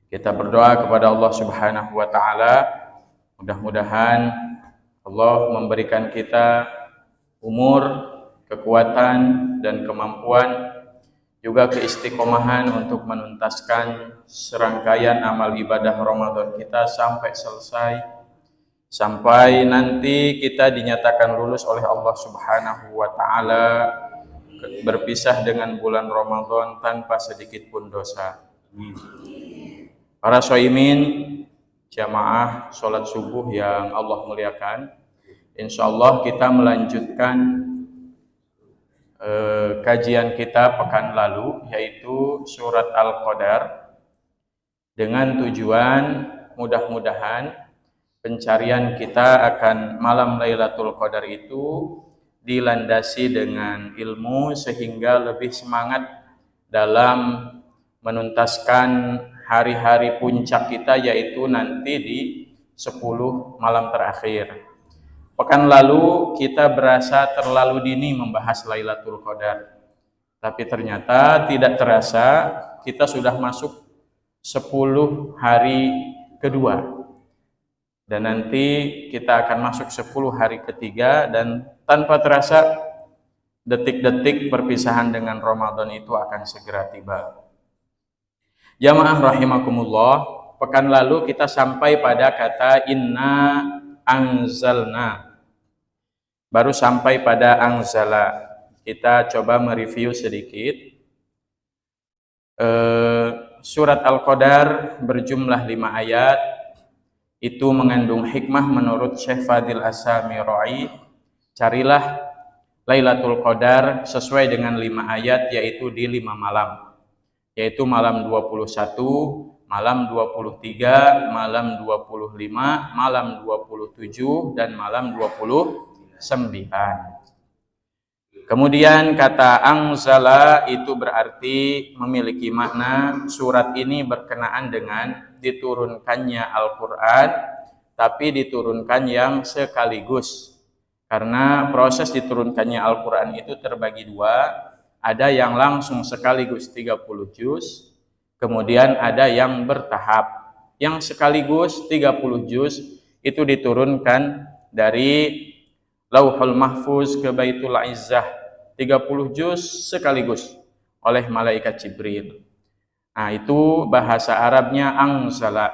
Kita berdoa kepada Allah Subhanahu wa taala, mudah-mudahan Allah memberikan kita umur, kekuatan dan kemampuan, juga keistiqomahan untuk menuntaskan serangkaian amal ibadah Ramadan kita sampai selesai, sampai nanti kita dinyatakan lulus oleh Allah Subhanahu wa taala, berpisah dengan bulan Ramadan tanpa sedikit pun dosa. Para shaimin, jamaah sholat subuh yang Allah muliakan, insya Allah kita melanjutkan kajian kita pekan lalu, yaitu surat Al-Qadar, dengan tujuan mudah-mudahan pencarian kita akan malam Lailatul Qadar itu dilandasi dengan ilmu sehingga lebih semangat dalam menuntaskan hari-hari puncak kita, yaitu nanti di 10 malam terakhir. Pekan lalu kita berasa terlalu dini membahas Lailatul Qadar, tapi ternyata tidak terasa kita sudah masuk 10 hari kedua, dan nanti kita akan masuk 10 hari ketiga, dan tanpa terasa detik-detik perpisahan dengan Ramadan itu akan segera tiba. Jamaah rahimakumullah, pekan lalu kita sampai pada kata inna anzalna, baru sampai pada anzala. Kita coba mereview sedikit. Surat Al-Qadar berjumlah 5 ayat, itu mengandung hikmah menurut Syekh Fadil As-Samirai. Carilah Lailatul Qadar sesuai dengan 5 ayat, yaitu di 5 malam, yaitu malam 21, malam 23, malam 25, malam 27, dan malam 29. Kemudian kata anzala itu berarti memiliki makna surat ini berkenaan dengan diturunkannya Al-Quran, tapi diturunkan yang sekaligus. Karena proses diturunkannya Al-Quran itu terbagi 2. Ada yang langsung sekaligus 30 juz, kemudian ada yang bertahap. Yang sekaligus 30 juz itu diturunkan dari Lauhul Mahfuz ke Baitul Izzah, 30 juz sekaligus oleh malaikat Jibril. Nah, itu bahasa Arabnya anzala.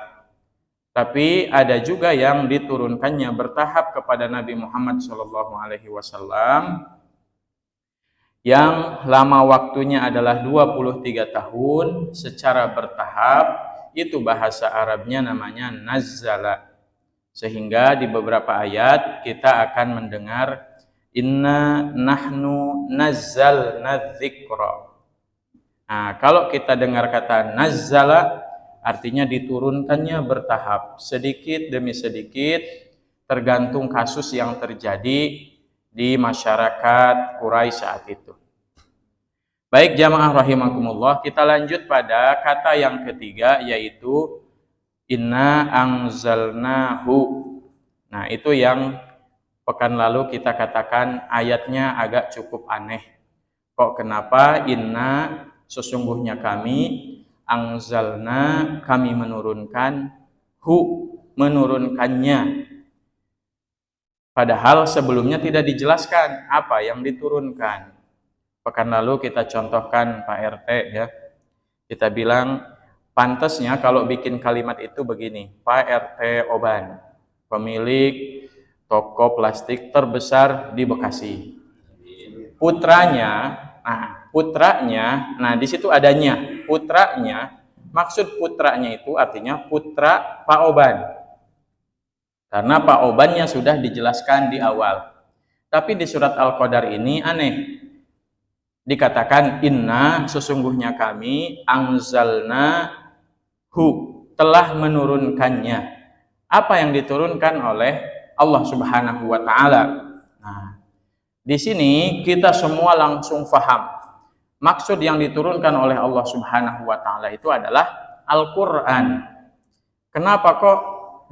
Tapi ada juga yang diturunkannya bertahap kepada Nabi Muhammad SAW, yang lama waktunya adalah 23 tahun secara bertahap. Itu bahasa Arabnya namanya nazzala. Sehingga di beberapa ayat kita akan mendengar inna nahnu nazzalna dzikra. Nah, kalau kita dengar kata nazzala, artinya diturunkannya bertahap, sedikit demi sedikit, tergantung kasus yang terjadi di masyarakat Quraisy saat itu. Baik jamaah rahimakumullah, kita lanjut pada kata yang ketiga, yaitu inna anzalnahu. Nah, itu yang pekan lalu kita katakan ayatnya agak cukup aneh. Kok kenapa inna sesungguhnya kami, anzalna kami menurunkan, hu menurunkannya. Padahal sebelumnya tidak dijelaskan apa yang diturunkan. Pekan lalu kita contohkan Pak RT ya. Kita bilang pantasnya kalau bikin kalimat itu begini, Pak RT Oban, pemilik toko plastik terbesar di Bekasi. Putranya, di situ adanya putranya. Maksud putranya itu artinya putra Pak Oban. Karena Pak Obannya sudah dijelaskan di awal. Tapi di surat Al-Qadar ini aneh. Dikatakan inna sesungguhnya kami, anzalna hu telah menurunkannya. Apa yang diturunkan oleh Allah Subhanahu wa taala. Nah, di sini kita semua langsung faham. Maksud yang diturunkan oleh Allah Subhanahu wa taala itu adalah Al-Qur'an. Kenapa kok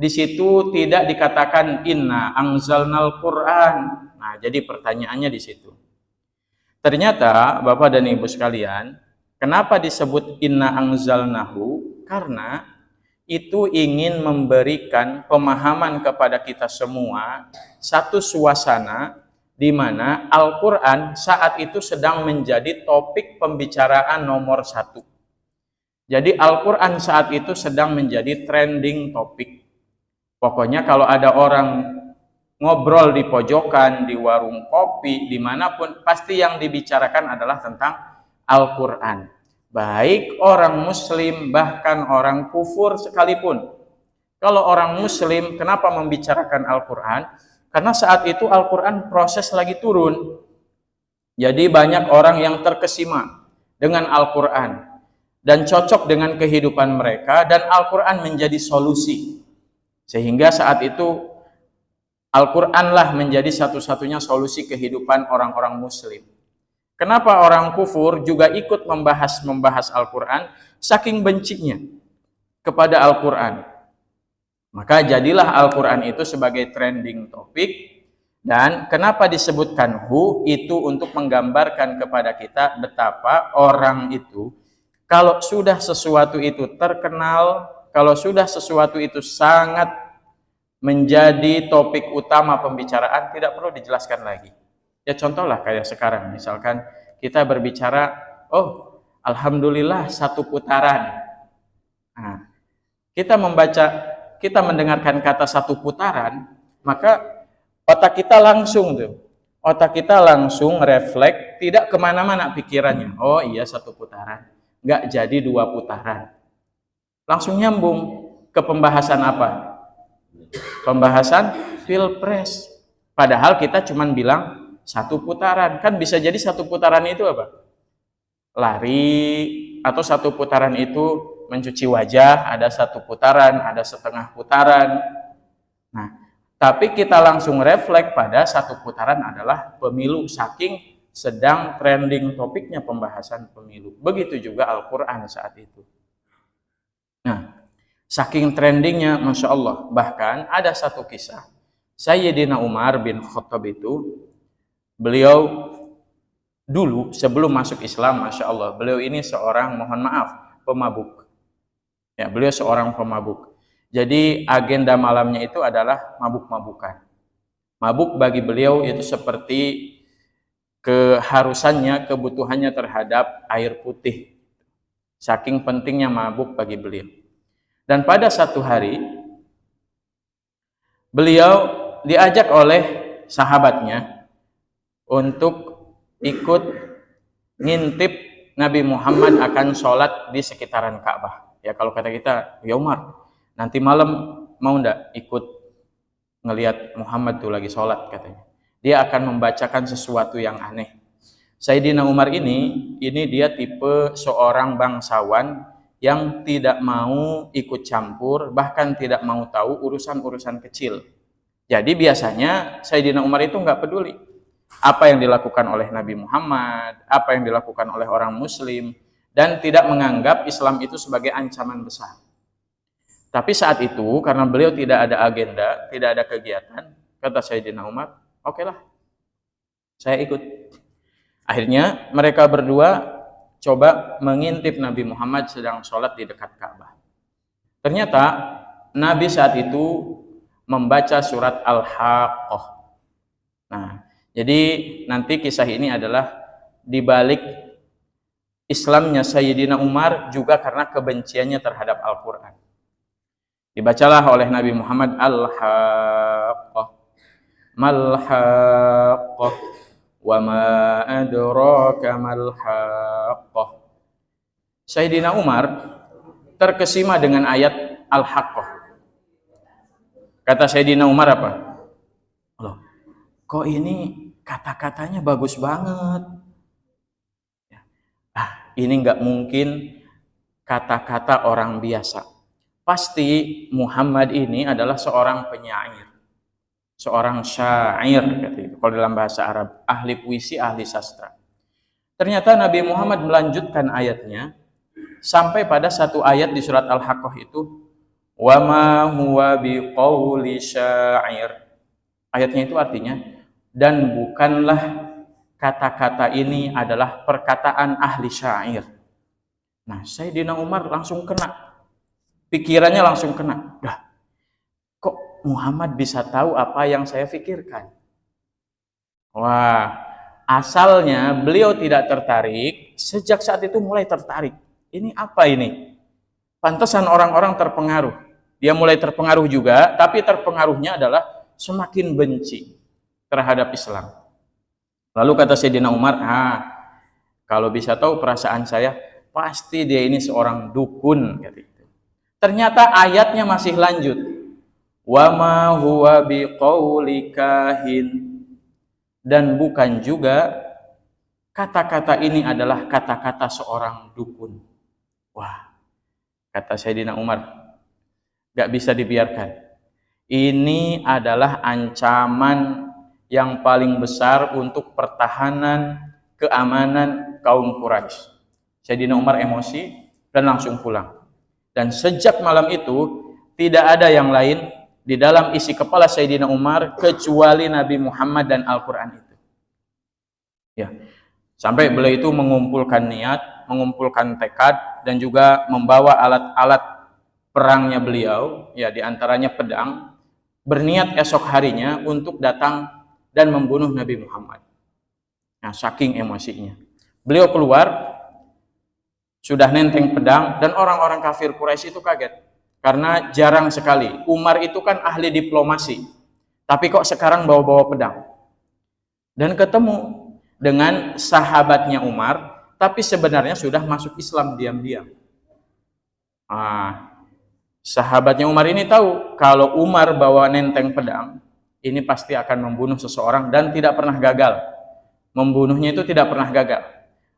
di situ tidak dikatakan inna anzalnal Qur'an? Nah, jadi pertanyaannya di situ. Ternyata Bapak dan Ibu sekalian, kenapa disebut inna anzalnahu? Karena itu ingin memberikan pemahaman kepada kita semua satu suasana di mana Al-Quran saat itu sedang menjadi topik pembicaraan nomor satu. Jadi Al-Quran saat itu sedang menjadi trending topik. Pokoknya kalau ada orang ngobrol di pojokan, di warung kopi, dimanapun, pasti yang dibicarakan adalah tentang Al-Quran. Baik orang muslim, bahkan orang kufur sekalipun. Kalau orang muslim, kenapa membicarakan Al-Quran? Karena saat itu Al-Quran proses lagi turun. Jadi banyak orang yang terkesima dengan Al-Quran dan cocok dengan kehidupan mereka, dan Al-Quran menjadi solusi. Sehingga saat itu Al-Quranlah menjadi satu-satunya solusi kehidupan orang-orang muslim. Kenapa orang kufur juga ikut membahas Al-Quran? Saking bencinya kepada Al-Quran. Maka jadilah Al-Quran itu sebagai trending topik. Dan kenapa disebutkan itu untuk menggambarkan kepada kita betapa orang itu, kalau sudah sesuatu itu terkenal, kalau sudah sesuatu itu sangat menjadi topik utama pembicaraan, tidak perlu dijelaskan lagi. Ya contohlah kayak sekarang, misalkan kita berbicara, oh alhamdulillah satu putaran. Nah, kita mendengarkan kata satu putaran, maka otak kita langsung refleks, tidak kemana-mana pikirannya. Oh iya satu putaran, nggak jadi dua putaran. Langsung nyambung ke pembahasan apa? Pembahasan pilpres. Padahal kita cuman bilang satu putaran. Kan bisa jadi satu putaran itu apa? Lari, atau satu putaran itu mencuci wajah, ada satu putaran, ada setengah putaran. Nah, tapi kita langsung refleks pada satu putaran adalah pemilu, saking sedang trending topiknya pembahasan pemilu. Begitu juga Al-Quran saat itu. Nah, saking trendingnya, Masya Allah. Bahkan ada satu kisah, Sayyidina Umar bin Khattab itu, beliau dulu sebelum masuk Islam, Masya Allah, beliau ini seorang, mohon maaf, pemabuk. Ya, beliau seorang pemabuk. Jadi agenda malamnya itu adalah mabuk-mabukan. Mabuk bagi beliau itu seperti keharusannya, kebutuhannya terhadap air putih. Saking pentingnya mabuk bagi beliau. Dan pada satu hari, beliau diajak oleh sahabatnya untuk ikut ngintip Nabi Muhammad akan sholat di sekitaran Ka'bah. Ya kalau kata kita, ya Umar, nanti malam mau ndak ikut ngelihat Muhammad tuh lagi sholat, katanya. Dia akan membacakan sesuatu yang aneh. Sayyidina Umar ini dia tipe seorang bangsawan yang tidak mau ikut campur, bahkan tidak mau tahu urusan-urusan kecil. Jadi biasanya Sayyidina Umar itu nggak peduli apa yang dilakukan oleh Nabi Muhammad, apa yang dilakukan oleh orang muslim, dan tidak menganggap Islam itu sebagai ancaman besar. Tapi saat itu, karena beliau tidak ada agenda, tidak ada kegiatan, kata Sayyidina Umar, oke lah, saya ikut. Akhirnya mereka berdua coba mengintip Nabi Muhammad sedang sholat di dekat Ka'bah. Ternyata Nabi saat itu membaca surat Al-Haqqah. Nah, jadi nanti kisah ini adalah dibalik Islamnya Sayyidina Umar juga karena kebenciannya terhadap Al-Quran. Dibacalah oleh Nabi Muhammad Al-Haqqah, Mal-Haqqah, wa ma adraka mal-Haqqah. Sayyidina Umar terkesima dengan ayat Al-Haqqah. Kata Sayyidina Umar apa? Loh, kok ini kata-katanya bagus banget. Ini nggak mungkin kata-kata orang biasa. Pasti Muhammad ini adalah seorang penyair, seorang syair, kalau dalam bahasa Arab, ahli puisi, ahli sastra. Ternyata Nabi Muhammad melanjutkan ayatnya sampai pada satu ayat di surat Al-Haqqah itu, wa ma huwa biqauli syair. Ayatnya itu artinya, dan bukanlah kata-kata ini adalah perkataan ahli syair. Nah, Sayyidina Umar langsung kena. Pikirannya langsung kena. Dah, kok Muhammad bisa tahu apa yang saya pikirkan? Wah, asalnya beliau tidak tertarik, sejak saat itu mulai tertarik. Ini apa ini? Pantesan orang-orang terpengaruh. Dia mulai terpengaruh juga, tapi terpengaruhnya adalah semakin benci terhadap Islam. Lalu kata Sayyidina Umar, kalau bisa tahu perasaan saya, pasti dia ini seorang dukun. Ternyata ayatnya masih lanjut. Wa ma huwa biqauli kahin. Dan bukan juga kata-kata ini adalah kata-kata seorang dukun. Wah, kata Sayyidina Umar, gak bisa dibiarkan. Ini adalah ancaman yang paling besar untuk pertahanan keamanan kaum Quraisy. Sayyidina Umar emosi dan langsung pulang. Dan sejak malam itu tidak ada yang lain di dalam isi kepala Sayyidina Umar kecuali Nabi Muhammad dan Al-Quran itu. Ya, sampai beliau itu mengumpulkan niat, mengumpulkan tekad, dan juga membawa alat-alat perangnya beliau, ya diantaranya pedang, berniat esok harinya untuk datang dan membunuh Nabi Muhammad. Nah, saking emosinya, beliau keluar, sudah nenteng pedang, dan orang-orang kafir Quraisy itu kaget. Karena jarang sekali. Umar itu kan ahli diplomasi. Tapi kok sekarang bawa-bawa pedang? Dan ketemu dengan sahabatnya Umar, tapi sebenarnya sudah masuk Islam diam-diam. Sahabatnya Umar ini tahu kalau Umar bawa nenteng pedang, ini pasti akan membunuh seseorang dan tidak pernah gagal. Membunuhnya itu tidak pernah gagal.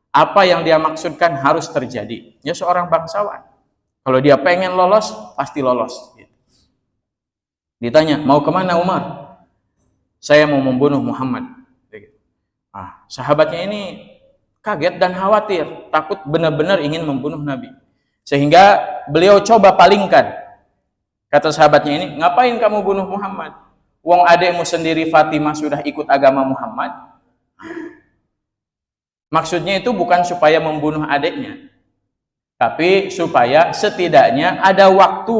Apa yang dia maksudkan harus terjadi. Ya seorang bangsawan. Kalau dia pengen lolos, pasti lolos. Ditanya, mau kemana Umar? Saya mau membunuh Muhammad. Sahabatnya ini kaget dan khawatir, takut benar-benar ingin membunuh Nabi. Sehingga beliau coba palingkan. Kata sahabatnya ini, ngapain kamu bunuh Muhammad? Wong adekmu sendiri Fatimah sudah ikut agama Muhammad. Maksudnya itu bukan supaya membunuh adeknya, tapi supaya setidaknya ada waktu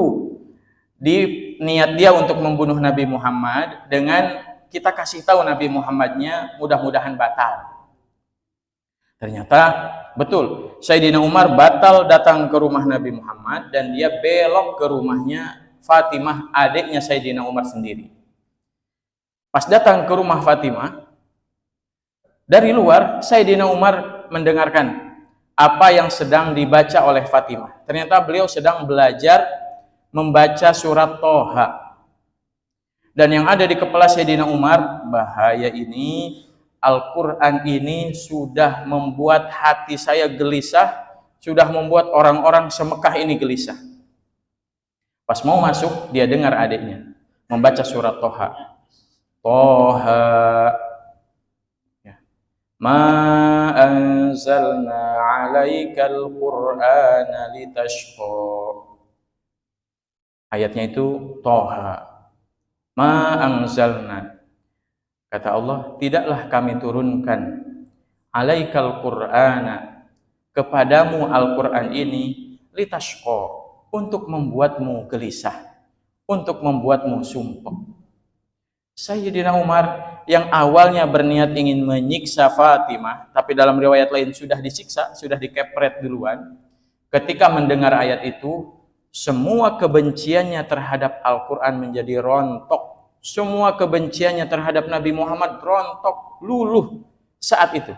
di niat dia untuk membunuh Nabi Muhammad dengan kita kasih tahu Nabi Muhammadnya mudah-mudahan batal. Ternyata betul, Sayyidina Umar batal datang ke rumah Nabi Muhammad dan dia belok ke rumahnya Fatimah, adiknya Sayyidina Umar sendiri. Pas datang ke rumah Fatimah, dari luar Sayyidina Umar mendengarkan apa yang sedang dibaca oleh Fatimah. Ternyata beliau sedang belajar membaca surat Toha. Dan yang ada di kepala Sayyidina Umar, bahaya ini, Al-Quran ini sudah membuat hati saya gelisah, sudah membuat orang-orang se-Mekah ini gelisah. Pas mau masuk, dia dengar adiknya membaca surat Toha. Toha. Ma anzalna 'alaikal Qur'ana litashqa. Ayatnya itu Toha. Ma anzalna. Kata Allah, tidaklah kami turunkan 'alaikal Qur'ana, kepadamu Al-Qur'an ini, litashqa, untuk membuatmu gelisah, untuk membuatmu sumpah. Sayyidina Umar yang awalnya berniat ingin menyiksa Fatimah, tapi dalam riwayat lain sudah disiksa, sudah dikepret duluan. Ketika mendengar ayat itu, semua kebenciannya terhadap Al-Quran menjadi rontok. Semua kebenciannya terhadap Nabi Muhammad rontok, luluh saat itu.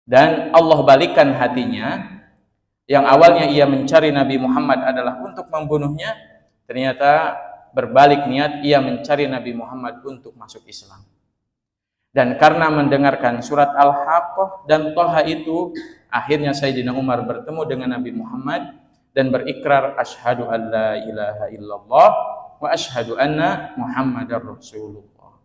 Dan Allah balikkan hatinya, yang awalnya ia mencari Nabi Muhammad adalah untuk membunuhnya, ternyata berbalik niat ia mencari Nabi Muhammad untuk masuk Islam. Dan karena mendengarkan surat Al-Haqqah dan Toha itu, akhirnya Sayyidina Umar bertemu dengan Nabi Muhammad dan berikrar asyhadu an la ilaha illallah wa asyhadu anna Muhammadar Rasulullah.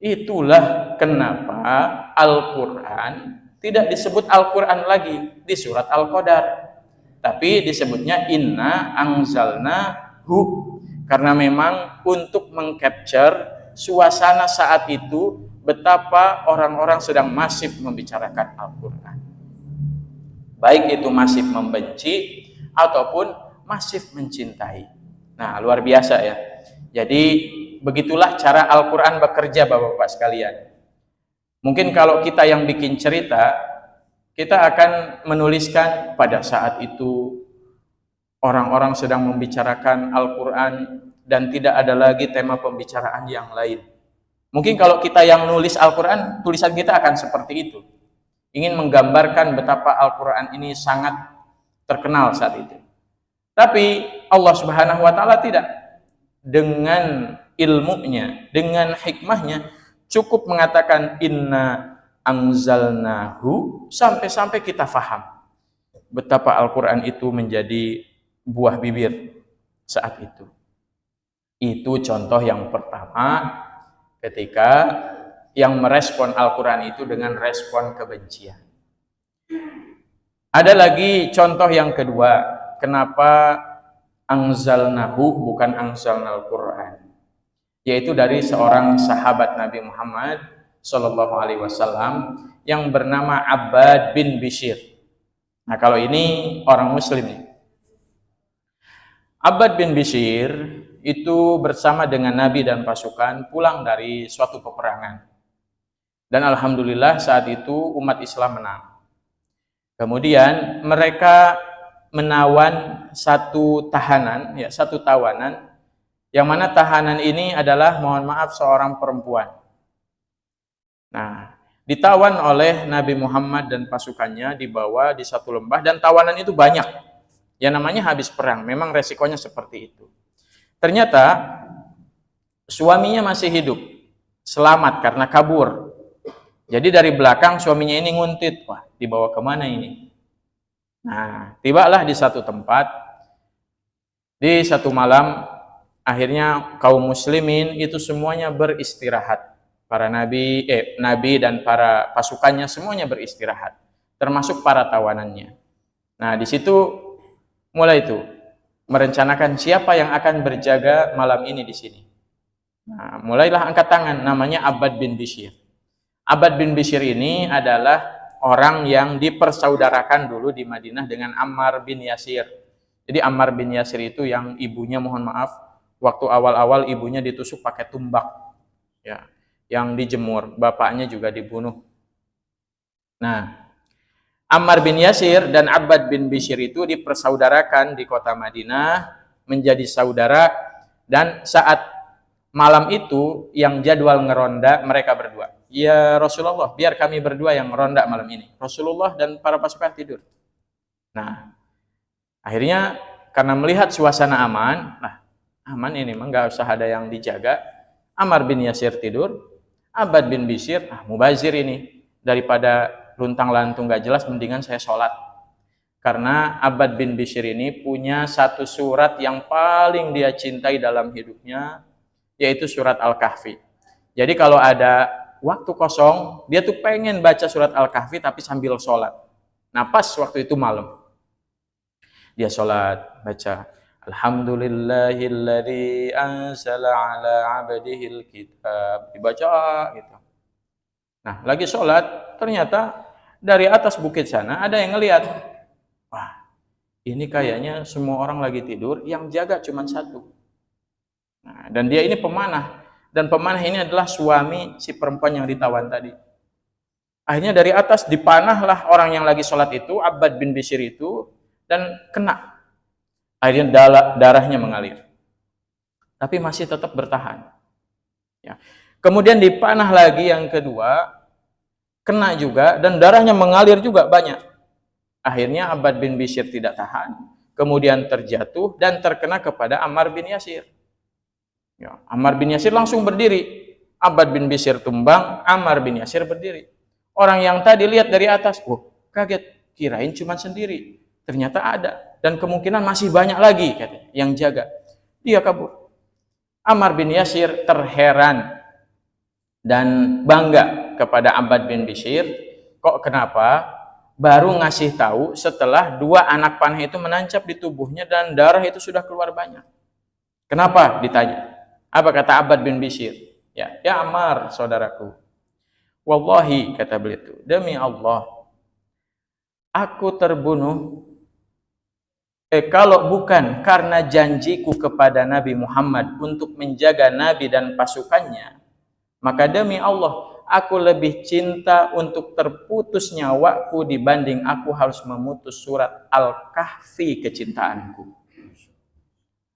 Itulah kenapa Al-Quran tidak disebut Al-Quran lagi di surat Al-Qadar, tapi disebutnya inna anzalnahu. Karena memang untuk mengcapture suasana saat itu, betapa orang-orang sedang masif membicarakan Al-Quran. Baik itu masif membenci, ataupun masif mencintai. Nah, luar biasa ya. Jadi begitulah cara Al-Quran bekerja, Bapak-Bapak sekalian. Mungkin kalau kita yang bikin cerita, kita akan menuliskan pada saat itu orang-orang sedang membicarakan Al-Quran dan tidak ada lagi tema pembicaraan yang lain. Mungkin kalau kita yang nulis Al-Quran, tulisan kita akan seperti itu. Ingin menggambarkan betapa Al-Quran ini sangat terkenal saat itu. Tapi Allah Subhanahu wa Ta'ala tidak. Dengan ilmunya, dengan hikmahnya, cukup mengatakan inna anzalnahu sampai-sampai kita faham betapa Al-Quran itu menjadi buah bibir saat itu. Itu contoh yang pertama ketika yang merespon Al-Quran itu dengan respon kebencian. Ada lagi contoh yang kedua, kenapa anzalnahu bukan anzalnal Quran, yaitu dari seorang sahabat Nabi Muhammad Shallallahu Alaihi Wasallam yang bernama Abbad bin Bishr. Nah, kalau ini orang Muslim nih. Abbad bin Bishr itu bersama dengan Nabi dan pasukan pulang dari suatu peperangan. Dan alhamdulillah saat itu umat Islam menang. Kemudian mereka menawan satu tahanan, ya satu tawanan, yang mana tahanan ini adalah, mohon maaf, seorang perempuan. Nah, ditawan oleh Nabi Muhammad dan pasukannya, dibawa di satu lembah, dan tawanan itu banyak. Ya namanya habis perang, memang resikonya seperti itu. Ternyata suaminya masih hidup, selamat karena kabur. Jadi dari belakang suaminya ini nguntit, wah dibawa kemana ini? Nah, tibalah di satu tempat, di satu malam, akhirnya kaum muslimin itu semuanya beristirahat. Para nabi dan para pasukannya semuanya beristirahat, termasuk para tawanannya. Nah, di situ mulai itu merencanakan siapa yang akan berjaga malam ini di sini. Nah, mulailah angkat tangan, namanya Abbad bin Bishr. Abbad bin Bishr ini adalah orang yang dipersaudarakan dulu di Madinah dengan Ammar bin Yasir. Jadi Ammar bin Yasir itu yang ibunya, mohon maaf, waktu awal-awal ibunya ditusuk pakai tumbak, ya, yang dijemur, bapaknya juga dibunuh. Nah, Ammar bin Yasir dan Abbad bin Bishr itu dipersaudarakan di kota Madinah, menjadi saudara, dan saat malam itu yang jadwal ngeronda mereka berdua. Ya Rasulullah, biar kami berdua yang meronda malam ini. Rasulullah dan para pasukan tidur. Nah, akhirnya karena melihat suasana aman, nah aman ini mah nggak usah ada yang dijaga. Ammar bin Yasir tidur, Abbad bin Bishr, mubazir ini, daripada luntang-lantung nggak jelas, mendingan saya sholat. Karena Abbad bin Bishr ini punya satu surat yang paling dia cintai dalam hidupnya, yaitu surat Al-Kahfi. Jadi kalau ada waktu kosong, dia tuh pengen baca surat Al-Kahfi tapi sambil sholat. Nah, pas waktu itu malam, dia sholat, baca Alhamdulillahilladzi anzala ala abdihil kitab, dibaca gitu. Nah, lagi sholat, ternyata dari atas bukit sana ada yang ngelihat, wah, ini kayaknya semua orang lagi tidur, yang jaga cuma satu. Nah, dan dia ini pemanah. Dan pemanah ini adalah suami si perempuan yang ditawan tadi. Akhirnya dari atas dipanahlah orang yang lagi sholat itu, Abbad bin Bishr itu, dan kena. Akhirnya darahnya mengalir. Tapi masih tetap bertahan. Ya. Kemudian dipanah lagi yang kedua, kena juga, dan darahnya mengalir juga banyak. Akhirnya Abbad bin Bishr tidak tahan, kemudian terjatuh dan terkena kepada Ammar bin Yasir. Ya, Ammar bin Yasir langsung berdiri. Abbad bin Bishr tumbang, Ammar bin Yasir berdiri. Orang yang tadi lihat dari atas, kaget, kirain cuma sendiri. Ternyata ada, dan kemungkinan masih banyak lagi katanya, yang jaga. Dia kabur. Ammar bin Yasir terheran dan bangga kepada Abbad bin Bishr. Kok kenapa? Baru ngasih tahu setelah dua anak panah itu menancap di tubuhnya dan darah itu sudah keluar banyak. Kenapa? Ditanya. Apa kata Abbad bin Bishr? Ya Ammar, saudaraku. Wallahi, kata beliau itu, demi Allah, aku terbunuh. Kalau bukan karena janjiku kepada Nabi Muhammad untuk menjaga Nabi dan pasukannya, maka demi Allah, aku lebih cinta untuk terputus nyawaku dibanding aku harus memutus surat Al-Kahfi kecintaanku.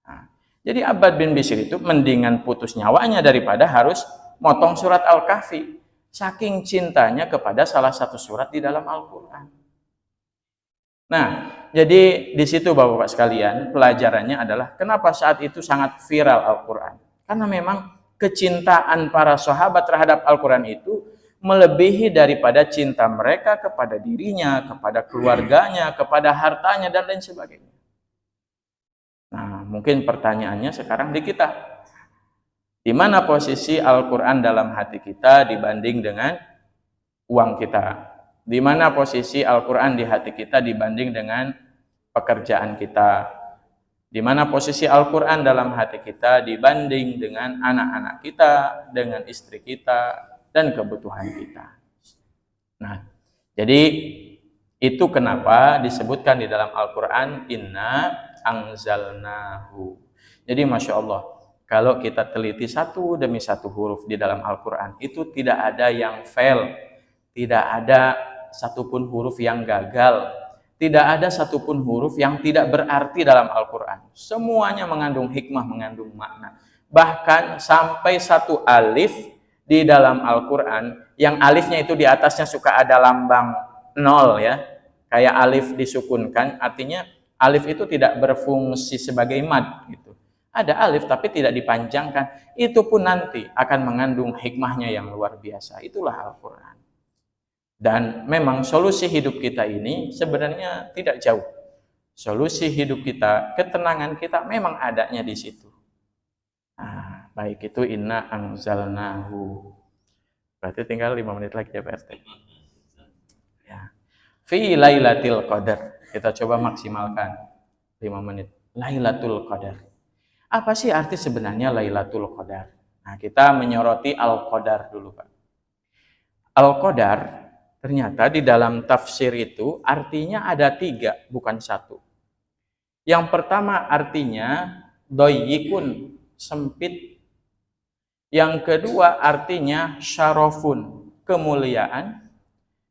Nah, jadi Abbad bin Bishr itu mendingan putus nyawanya daripada harus motong surat Al-Kahfi. Saking cintanya kepada salah satu surat di dalam Al-Quran. Nah, jadi di situ Bapak-Bapak sekalian, pelajarannya adalah kenapa saat itu sangat viral Al-Quran. Karena memang kecintaan para sahabat terhadap Al-Quran itu melebihi daripada cinta mereka kepada dirinya, kepada keluarganya, kepada hartanya, dan lain sebagainya. Nah, mungkin pertanyaannya sekarang di kita. Di mana posisi Al-Quran dalam hati kita dibanding dengan uang kita? Di mana posisi Al-Quran di hati kita dibanding dengan pekerjaan kita? Di mana posisi Al-Quran dalam hati kita dibanding dengan anak-anak kita, dengan istri kita, dan kebutuhan kita? Nah, jadi itu kenapa disebutkan di dalam Al-Quran, Inna anzalnahu. Jadi Masya Allah, kalau kita teliti satu demi satu huruf di dalam Al-Quran, itu tidak ada yang fail, tidak ada satupun huruf yang gagal, tidak ada satupun huruf yang tidak berarti dalam Al-Quran. Semuanya mengandung hikmah, mengandung makna. Bahkan sampai satu alif di dalam Al-Quran, yang alifnya itu di atasnya suka ada lambang nol ya, kayak alif disukunkan, artinya alif itu tidak berfungsi sebagai mad gitu. Ada alif tapi tidak dipanjangkan, itu pun nanti akan mengandung hikmahnya yang luar biasa. Itulah Al-Quran. Dan memang solusi hidup kita ini sebenarnya tidak jauh. Solusi hidup kita, ketenangan kita memang adanya di situ. Nah, baik itu inna anzalnahu. Berarti tinggal 5 menit lagi ya Pak RT. Ya. Fi lailatul qadar. Kita coba maksimalkan 5 menit. Lailatul qadar. Apa sih arti sebenarnya Lailatul Qadar? Nah, kita menyoroti Al-Qadar dulu, Pak. Al-Qadar, ternyata di dalam tafsir itu artinya ada 3, bukan 1. Yang pertama artinya doyikun, sempit. Yang kedua artinya syarofun, kemuliaan.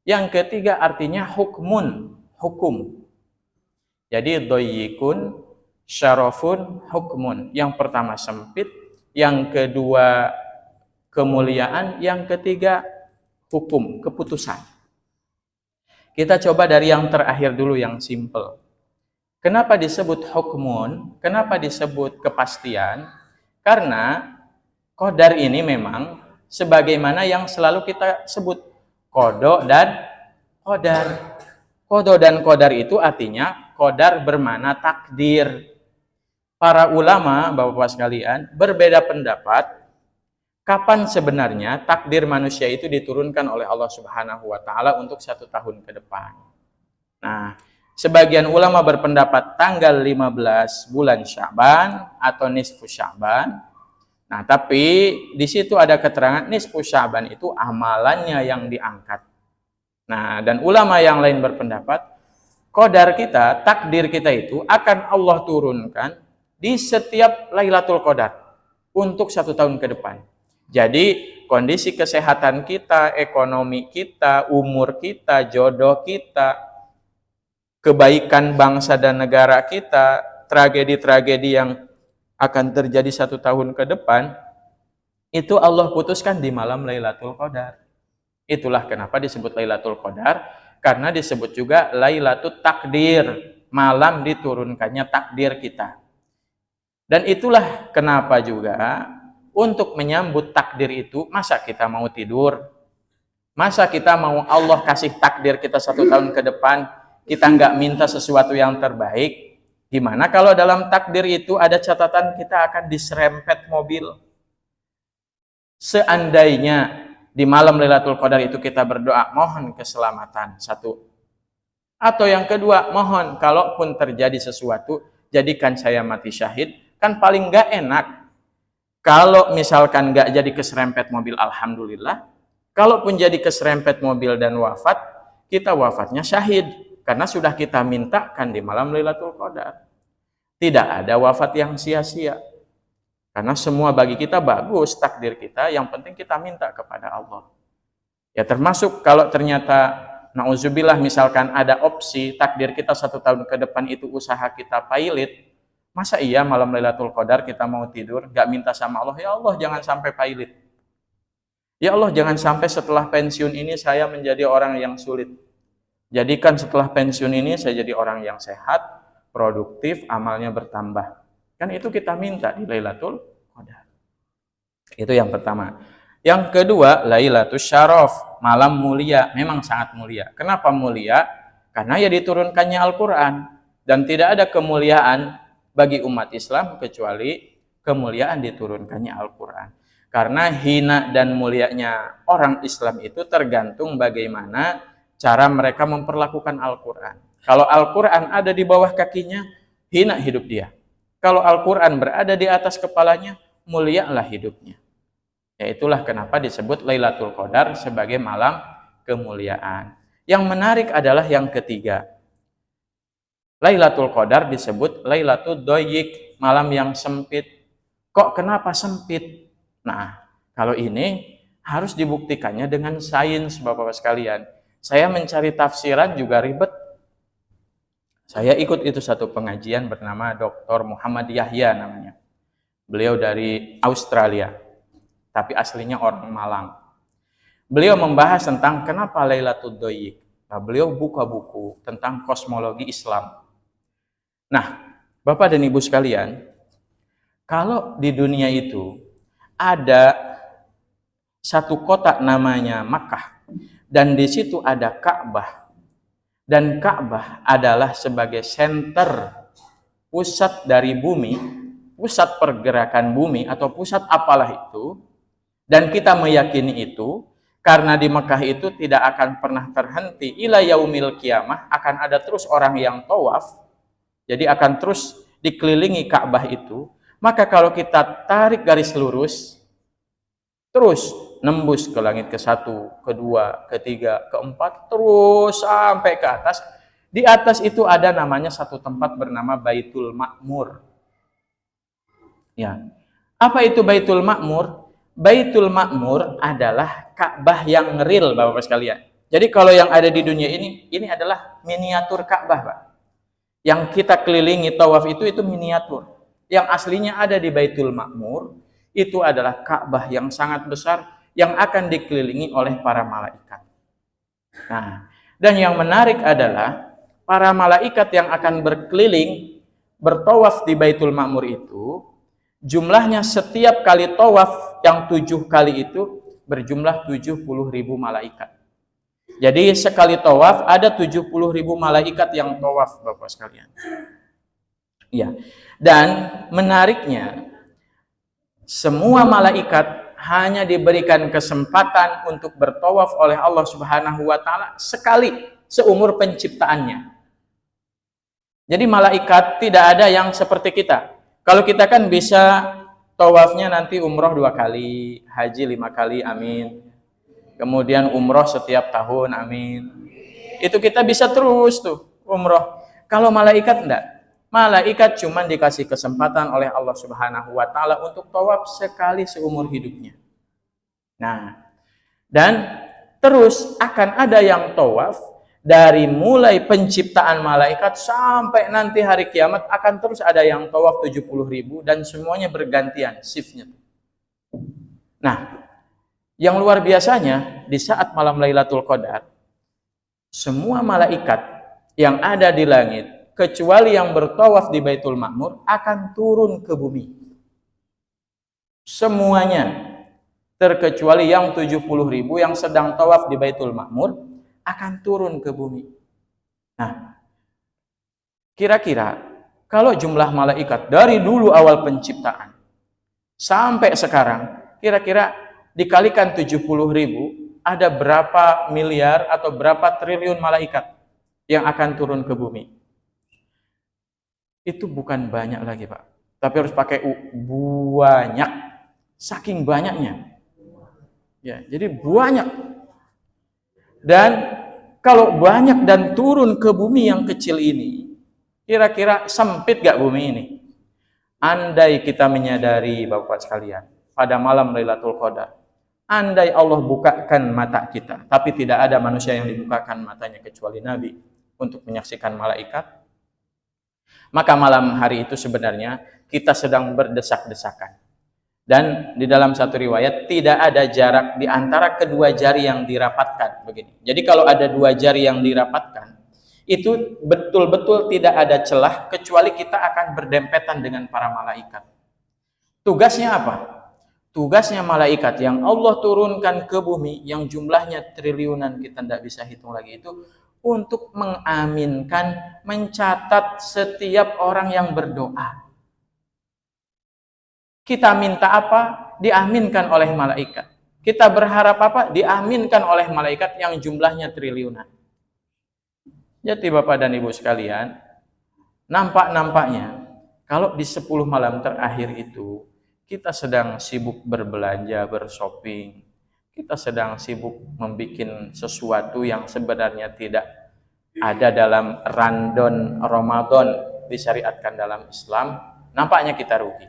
Yang ketiga artinya hukmun, hukum. Jadi doyikun, syarafun, hukmun. Yang pertama sempit, yang kedua kemuliaan, yang ketiga hukum, keputusan. Kita coba dari yang terakhir dulu, yang simple. Kenapa disebut hukmun? Kenapa disebut kepastian? Karena qadar ini memang sebagaimana yang selalu kita sebut qada dan qadar. Qada dan qadar itu artinya qadar bermakna takdir. Para ulama, Bapak-Bapak sekalian, berbeda pendapat kapan sebenarnya takdir manusia itu diturunkan oleh Allah Subhanahu wa Ta'ala untuk 1 tahun ke depan. Nah, sebagian ulama berpendapat tanggal 15 bulan Sya'ban atau nisfu Sya'ban. Nah, tapi di situ ada keterangan nisfu Sya'ban itu amalannya yang diangkat. Nah, dan ulama yang lain berpendapat qadar kita, takdir kita itu akan Allah turunkan di setiap Lailatul Qadar untuk 1 tahun ke depan. Jadi kondisi kesehatan kita, ekonomi kita, umur kita, jodoh kita, kebaikan bangsa dan negara kita, tragedi-tragedi yang akan terjadi 1 tahun ke depan, itu Allah putuskan di malam Lailatul Qadar. Itulah kenapa disebut Lailatul Qadar, karena disebut juga Lailatul Takdir, malam diturunkannya takdir kita. Dan itulah kenapa juga untuk menyambut takdir itu, masa kita mau tidur? Masa kita mau Allah kasih takdir kita 1 tahun ke depan, kita nggak minta sesuatu yang terbaik? Gimana kalau dalam takdir itu ada catatan kita akan diserempet mobil? Seandainya di malam Lailatul Qadar itu kita berdoa, mohon keselamatan, 1. Atau yang kedua, mohon kalaupun terjadi sesuatu, jadikan saya mati syahid. Kan paling nggak enak kalau misalkan nggak jadi keserempet mobil, alhamdulillah. Kalaupun jadi keserempet mobil dan wafat, kita wafatnya syahid karena sudah kita mintakan di malam Lailatul Qadar. Tidak ada wafat yang sia-sia. Karena semua bagi kita bagus takdir kita, yang penting kita minta kepada Allah. Ya termasuk kalau ternyata nauzubillah misalkan ada opsi takdir kita 1 tahun ke depan itu usaha kita pailit, masa iya malam Lailatul Qadar kita mau tidur gak minta sama Allah, ya Allah jangan sampai pailit. Ya Allah jangan sampai setelah pensiun ini saya menjadi orang yang sulit. Jadikan setelah pensiun ini saya jadi orang yang sehat, produktif, amalnya bertambah. Kan itu kita minta di Lailatul Qadar. Itu yang pertama. Yang kedua, Lailatul Syaraf, malam mulia, memang sangat mulia. Kenapa mulia? Karena ya diturunkannya Al-Qur'an dan tidak ada kemuliaan bagi umat Islam kecuali kemuliaan diturunkannya Al-Qur'an. Karena hina dan mulianya orang Islam itu tergantung bagaimana cara mereka memperlakukan Al-Qur'an. Kalau Al-Qur'an ada di bawah kakinya, hina hidup dia. Kalau Al-Qur'an berada di atas kepalanya, mulialah hidupnya. Ya itulah kenapa disebut Lailatul Qadar sebagai malam kemuliaan. Yang menarik adalah yang ketiga. Lailatul Qadar disebut Lailatul Doyik, malam yang sempit. Kok kenapa sempit? Nah, kalau ini harus dibuktikannya dengan sains, Bapak-Bapak sekalian. Saya mencari tafsiran juga ribet. Saya ikut itu satu pengajian bernama Dr. Muhammad Yahya namanya. Beliau dari Australia, tapi aslinya orang Malang. Beliau membahas tentang kenapa Lailatul Doyik. Nah, beliau buka buku tentang kosmologi Islam. Nah, Bapak dan Ibu sekalian, kalau di dunia itu ada satu kota namanya Makkah, dan di situ ada Ka'bah, dan Ka'bah adalah sebagai center, pusat dari bumi, pusat pergerakan bumi atau pusat apalah itu, dan kita meyakini itu karena di Mekah itu tidak akan pernah terhenti ila yaumil kiamah, akan ada terus orang yang tawaf, jadi akan terus dikelilingi Ka'bah itu. Maka kalau kita tarik garis lurus terus nembus ke langit ke-1, ke-2, ke-3, ke-4, terus sampai ke atas. Di atas itu ada namanya satu tempat bernama Baitul Ma'mur. Ya. Apa itu Baitul Ma'mur? Baitul Ma'mur adalah Ka'bah yang real, Bapak-Bapak sekalian. Jadi kalau yang ada di dunia ini adalah miniatur Ka'bah, Pak. Yang kita kelilingi tawaf itu miniatur. Yang aslinya ada di Baitul Ma'mur itu adalah Ka'bah yang sangat besar yang akan dikelilingi oleh para malaikat. Nah, dan yang menarik adalah para malaikat yang akan berkeliling bertawaf di Baitul Ma'mur itu jumlahnya setiap kali tawaf yang 7 kali itu berjumlah 70.000 malaikat. Jadi sekali tawaf ada 70.000 malaikat yang tawaf, Bapak sekalian. Ya. Dan menariknya, semua malaikat hanya diberikan kesempatan untuk bertawaf oleh Allah Subhanahu wa taala sekali seumur penciptaannya. Jadi malaikat tidak ada yang seperti kita. Kalau kita kan bisa tawafnya nanti umroh 2 kali, haji 5 kali, amin. Kemudian umroh setiap tahun, amin. Itu kita bisa terus tuh umroh. Kalau malaikat enggak. Malaikat cuma dikasih kesempatan oleh Allah Subhanahu wa taala untuk tawaf sekali seumur hidupnya. Nah, dan terus akan ada yang tawaf dari mulai penciptaan malaikat sampai nanti hari kiamat akan terus ada yang tawaf 70.000 dan semuanya bergantian shiftnya. Nah, yang luar biasanya di saat malam Lailatul Qadar semua malaikat yang ada di langit kecuali yang bertawaf di Baitul Ma'mur akan turun ke bumi. Semuanya terkecuali yang 70.000 yang sedang tawaf di Baitul Ma'mur akan turun ke bumi. Nah, kira-kira kalau jumlah malaikat dari dulu awal penciptaan sampai sekarang, kira-kira dikalikan 70.000, ada berapa miliar atau berapa triliun malaikat yang akan turun ke bumi? Itu bukan banyak lagi, Pak. Tapi harus pakai banyak. Saking banyaknya. Ya, jadi banyak. Dan kalau banyak dan turun ke bumi yang kecil ini, Kira-kira sempit gak bumi ini? Andai kita menyadari Bapak sekalian, pada malam Lailatul Qadar, andai Allah bukakan mata kita, tapi tidak ada manusia yang dibukakan matanya kecuali Nabi untuk menyaksikan malaikat, maka malam hari itu sebenarnya kita sedang berdesak-desakan. Dan di dalam satu riwayat tidak ada jarak di antara kedua jari yang dirapatkan begini. Jadi kalau ada dua jari yang dirapatkan, itu betul-betul tidak ada celah kecuali kita akan berdempetan dengan para malaikat. Tugasnya apa? Tugasnya malaikat yang Allah turunkan ke bumi yang jumlahnya triliunan kita tidak bisa hitung lagi itu untuk mengaminkan, mencatat setiap orang yang berdoa. Kita minta apa? Diaminkan oleh malaikat. Kita berharap apa? Diaminkan oleh malaikat yang jumlahnya triliunan. Jadi Bapak dan Ibu sekalian, nampak-nampaknya kalau di 10 malam terakhir itu kita sedang sibuk berbelanja, bershopping. Kita sedang sibuk membuat sesuatu yang sebenarnya tidak ada dalam randon Ramadan disyariatkan dalam Islam. Nampaknya kita rugi.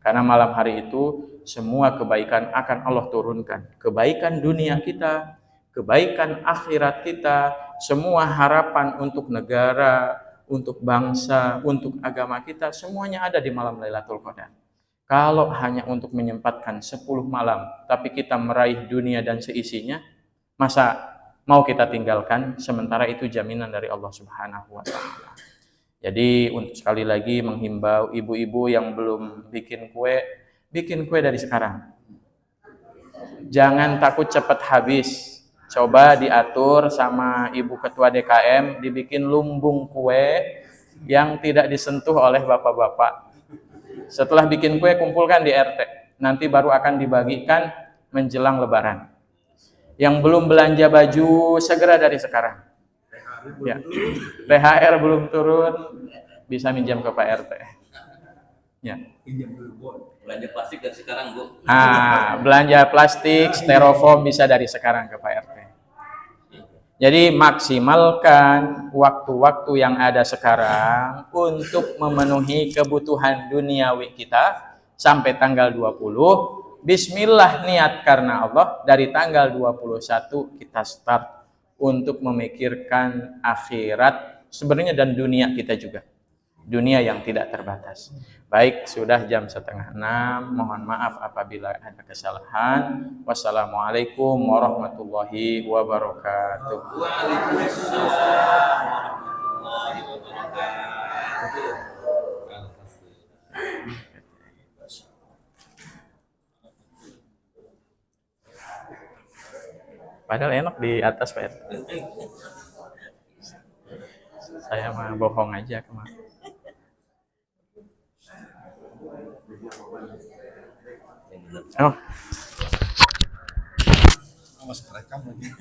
Karena malam hari itu semua kebaikan akan Allah turunkan. Kebaikan dunia kita, kebaikan akhirat kita, semua harapan untuk negara, untuk bangsa, untuk agama kita, semuanya ada di malam Lailatul Qadar. Kalau hanya untuk menyempatkan 10 malam, tapi kita meraih dunia dan seisinya, masa mau kita tinggalkan, sementara itu jaminan dari Allah Subhanahu wa Ta'ala. Jadi untuk sekali lagi menghimbau ibu-ibu yang belum bikin kue dari sekarang. Jangan takut cepat habis. Coba diatur sama ibu ketua DKM, dibikin lumbung kue yang tidak disentuh oleh bapak-bapak. Setelah bikin kue, kumpulkan di RT. Nanti baru akan dibagikan menjelang Lebaran. Yang belum belanja baju, segera dari sekarang. Ya. THR belum turun, bisa minjam ke Pak RT. Ya. Belanja plastik dari sekarang, Bu. Belanja plastik, styrofoam bisa dari sekarang ke Pak RT. Jadi maksimalkan waktu-waktu yang ada sekarang untuk memenuhi kebutuhan duniawi kita sampai tanggal 20. Bismillah niat karena Allah, dari tanggal 21 kita start untuk memikirkan akhirat sebenarnya dan dunia kita juga. Dunia yang tidak terbatas. Baik, sudah jam 5:30. Mohon maaf apabila ada kesalahan. Wassalamualaikum warahmatullahi wabarakatuh. Waalaikumsalam warahmatullahi wabarakatuh. Padahal enak di atas, Pak. Saya mah bohong aja kemarin. Oh. Mas rekam lagi.